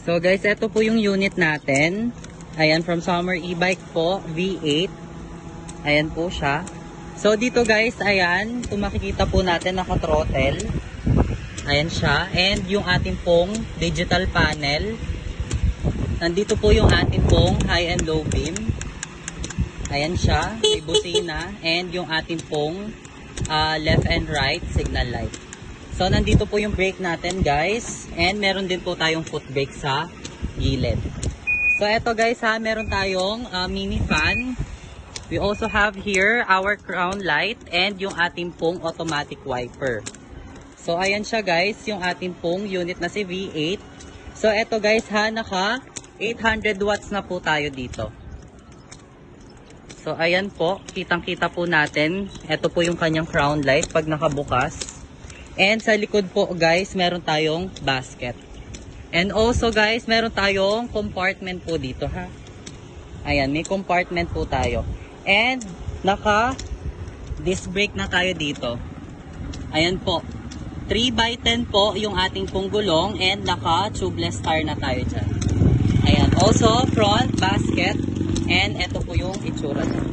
So guys, ito po yung unit natin. Ayan, from Summer E-Bike po, V8. Ayan po siya. So dito guys, ayan, kung makikita po natin, naka-throttle. Ayan siya. And yung ating pong digital panel. Nandito po yung ating pong high and low beam. Ayan siya, may busina. And yung ating pong left and right signal light. So nandito po yung brake natin guys. And meron din po tayong foot brake sa gilid. So eto guys ha, meron tayong mini fan. We also have here our crown light and yung ating pong automatic wiper. So ayan siya guys, yung ating pong unit na si V8. So eto guys ha, naka 800 watts na po tayo dito. So ayan po, kitang-kita po natin. Ito po yung kanyang crown light pag nakabukas. And sa likod po guys, meron tayong basket. And also guys, meron tayong compartment po dito ha. Ayan, may compartment po tayo. And naka disc brake na tayo dito. Ayan po. 3x10 po yung ating pong gulong and naka tubeless tire na tayo dyan. Ayan, also front basket. And ito po yung itsura niya.